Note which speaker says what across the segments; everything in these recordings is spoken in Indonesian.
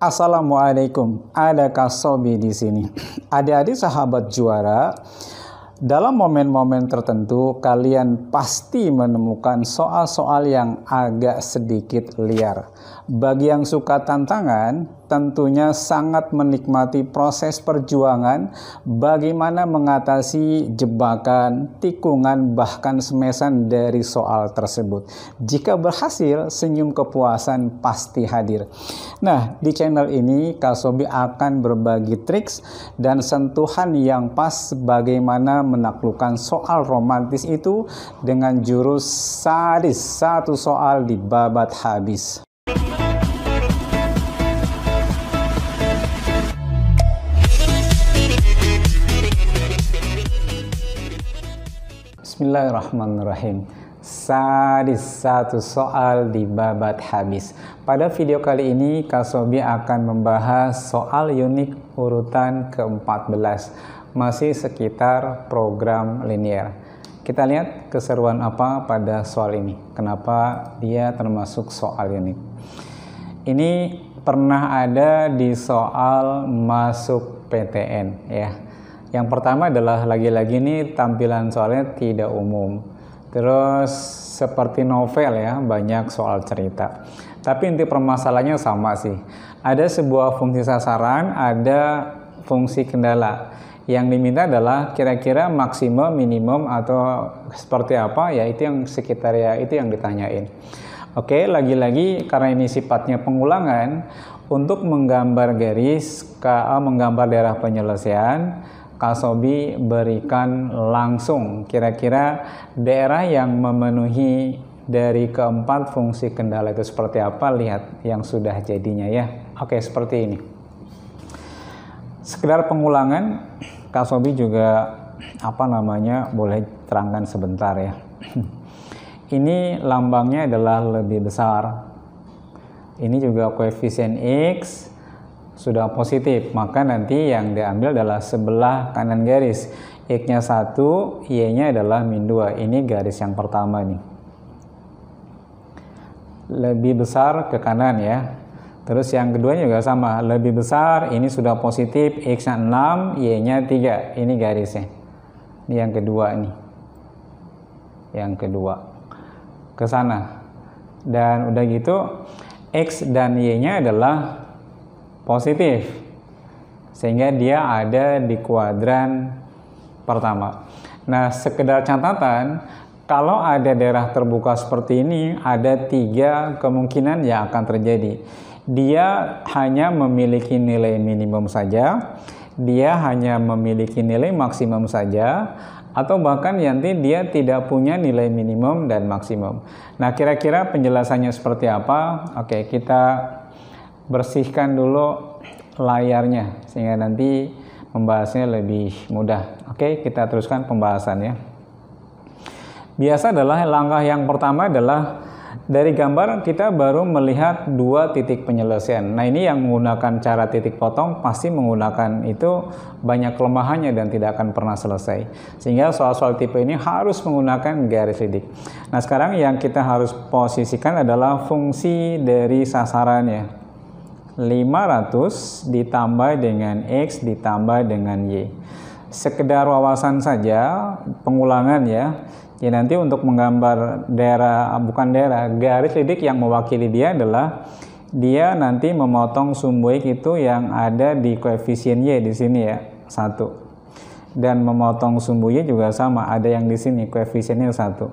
Speaker 1: Assalamualaikum, ada Kak Sobi di sini. Adik-adik sahabat juara, dalam momen-momen tertentu kalian pasti menemukan soal-soal yang agak sedikit liar. Bagi yang suka tantangan, tentunya sangat menikmati proses perjuangan bagaimana mengatasi jebakan, tikungan, bahkan semesan dari soal tersebut. Jika berhasil, senyum kepuasan pasti hadir. Nah, di channel ini Kak Sobi akan berbagi triks dan sentuhan yang pas bagaimana menaklukkan soal romantis itu dengan jurus sadis, satu soal dibabat habis. Bismillahirrahmanirrahim. Sadis, satu soal dibabat habis. Pada video kali ini Kak Sobi akan membahas soal unik urutan ke-14, masih sekitar program linear. Kita lihat keseruan apa pada soal ini, kenapa dia termasuk soal unik. Ini pernah ada di soal masuk PTN ya. Yang pertama adalah lagi-lagi ini tampilan soalnya tidak umum. Terus seperti novel ya, banyak soal cerita. Tapi inti permasalahannya sama sih. Ada sebuah fungsi sasaran, ada fungsi kendala. Yang diminta adalah kira-kira maksimum, minimum atau seperti apa ya, itu yang sekitar ya, itu yang ditanyain. Oke, lagi-lagi karena ini sifatnya pengulangan, untuk menggambar garis, menggambar daerah penyelesaian, Kak Sobi berikan langsung kira-kira daerah yang memenuhi dari keempat fungsi kendala itu seperti apa, lihat yang sudah jadinya ya. Oke, seperti ini. Sekedar pengulangan, Kak Sobi juga boleh terangkan sebentar ya. Ini lambangnya adalah lebih besar. Ini juga koefisien X sudah positif, maka nanti yang diambil adalah sebelah kanan garis. X-nya 1, Y-nya adalah min 2. Ini garis yang pertama nih. Lebih besar ke kanan ya. Terus yang kedua juga sama, lebih besar, ini sudah positif, X-nya 6, Y-nya 3. Ini garisnya. Ini yang kedua nih. Yang kedua. Ke sana. Dan udah gitu, X dan Y-nya adalah positif, sehingga dia ada di kuadran pertama. Nah, sekedar catatan, kalau ada daerah terbuka seperti ini, ada 3 kemungkinan yang akan terjadi. Dia hanya memiliki nilai minimum saja, dia hanya memiliki nilai maksimum saja, atau bahkan nanti dia tidak punya nilai minimum dan maksimum. Nah, kira-kira penjelasannya seperti apa? Oke, kita bersihkan dulu layarnya sehingga nanti membahasnya lebih mudah. Oke, kita teruskan pembahasannya. Biasa adalah langkah yang pertama adalah dari gambar kita baru melihat 2 titik penyelesaian. Nah, ini yang menggunakan cara titik potong pasti menggunakan itu banyak kelemahannya dan tidak akan pernah selesai. Sehingga soal-soal tipe ini harus menggunakan garis lidik. Nah, sekarang yang kita harus posisikan adalah fungsi dari sasarannya. 500 ditambah dengan X ditambah dengan Y. Sekedar wawasan saja, pengulangan ya. Ya, nanti untuk menggambar garis lidik yang mewakili dia adalah dia nanti memotong sumbu X itu yang ada di koefisien Y di sini ya, 1. Dan memotong sumbu Y juga sama, ada yang di sini koefisiennya 1.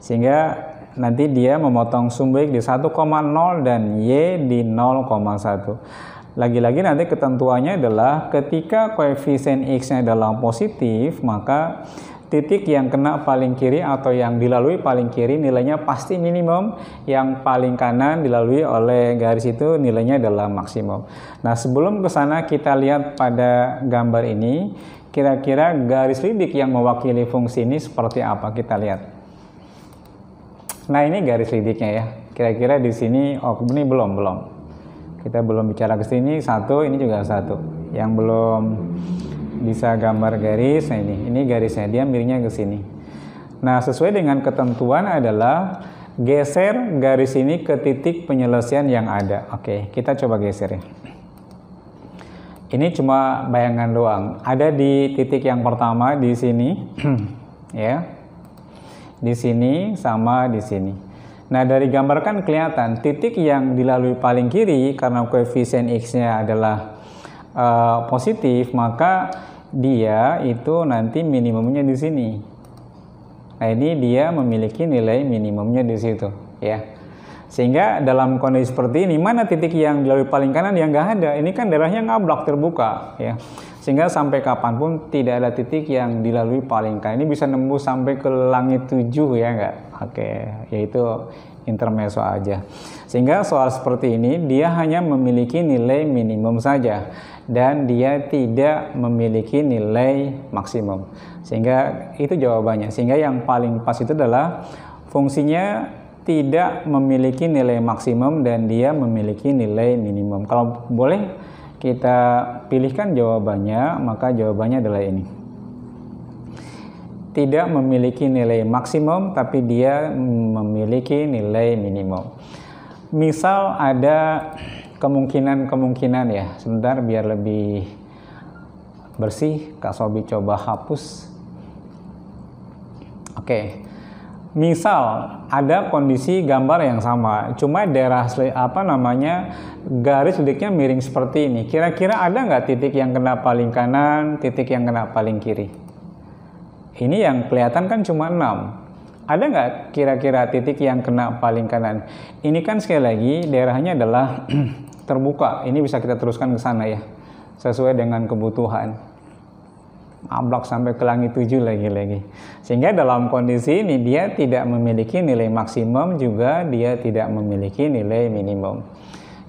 Speaker 1: Sehingga nanti dia memotong sumbu X di 1,0 dan Y di 0,1. Lagi-lagi nanti ketentuannya adalah ketika koefisien X-nya adalah positif, maka titik yang kena paling kiri atau yang dilalui paling kiri nilainya pasti minimum, yang paling kanan dilalui oleh garis itu nilainya adalah maksimum. Nah, sebelum ke sana kita lihat pada gambar ini, kira-kira garis lidik yang mewakili fungsi ini seperti apa, kita lihat. Nah, ini garis lidiknya ya. Kira-kira di sini, ini belum. Kita belum bicara ke sini, 1, ini juga 1. Yang belum bisa gambar garis, nah ini garisnya, dia miringnya ke sini. Nah, sesuai dengan ketentuan adalah Geser garis ini ke titik penyelesaian yang ada. Oke, kita coba geser ya. Ini cuma bayangan doang. Ada di titik yang pertama di sini, ya. Di sini sama di sini. Nah, dari gambar kan kelihatan titik yang dilalui paling kiri karena koefisien X-nya adalah positif, maka dia itu nanti minimumnya di sini. Nah, ini dia memiliki nilai minimumnya di situ, ya. Sehingga dalam kondisi seperti ini, mana titik yang dilalui paling kanan yang nggak ada? Ini kan daerahnya ngablak terbuka, ya. Sehingga sampai kapanpun tidak ada titik yang dilalui paling kanan. Ini bisa nembus sampai ke langit 7 ya nggak? Oke, yaitu intermezzo aja. Sehingga soal seperti ini dia hanya memiliki nilai minimum saja dan dia tidak memiliki nilai maksimum. Sehingga itu jawabannya. Sehingga yang paling pas itu adalah fungsinya tidak memiliki nilai maksimum dan dia memiliki nilai minimum. Kalau boleh kita pilihkan jawabannya, maka jawabannya adalah ini. Tidak memiliki nilai maksimum, tapi dia memiliki nilai minimum. Misal ada kemungkinan ya. Sebentar biar lebih bersih, Kak Sobi coba hapus. Oke. Misal ada kondisi gambar yang sama, cuma daerah garis lidiknya miring seperti ini. Kira-kira ada nggak titik yang kena paling kanan, titik yang kena paling kiri? Ini yang kelihatan kan cuma 6. Ada nggak kira-kira titik yang kena paling kanan? Ini kan sekali lagi daerahnya adalah terbuka. Ini bisa kita teruskan ke sana ya, sesuai dengan kebutuhan. Ablak sampai ke langit 7 lagi-lagi. Sehingga dalam kondisi ini dia tidak memiliki nilai maksimum, juga dia tidak memiliki nilai minimum.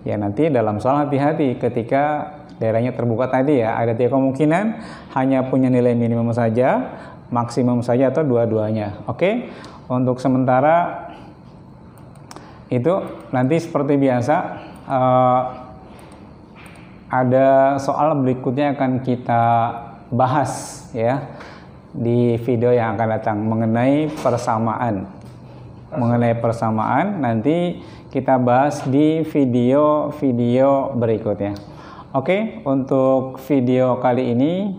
Speaker 1: Ya, nanti dalam soal hati-hati ketika daerahnya terbuka tadi ya, ada 3 kemungkinan, hanya punya nilai minimum saja, maksimum saja, atau dua-duanya. Oke, untuk sementara itu nanti seperti biasa ada soal berikutnya akan kita bahas ya di video yang akan datang mengenai persamaan. Nanti kita bahas di video berikutnya. Oke, untuk video kali ini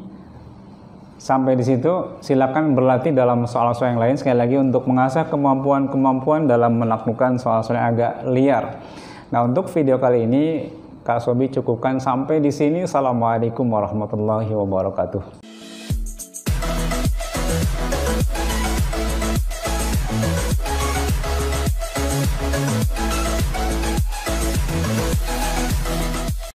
Speaker 1: sampai di situ. Silakan berlatih dalam soal-soal yang lain sekali lagi untuk mengasah kemampuan dalam menaklukkan soal-soal yang agak liar. Nah, untuk video kali ini Kak Sobi cukupkan sampai di sini. Assalamualaikum warahmatullahi wabarakatuh.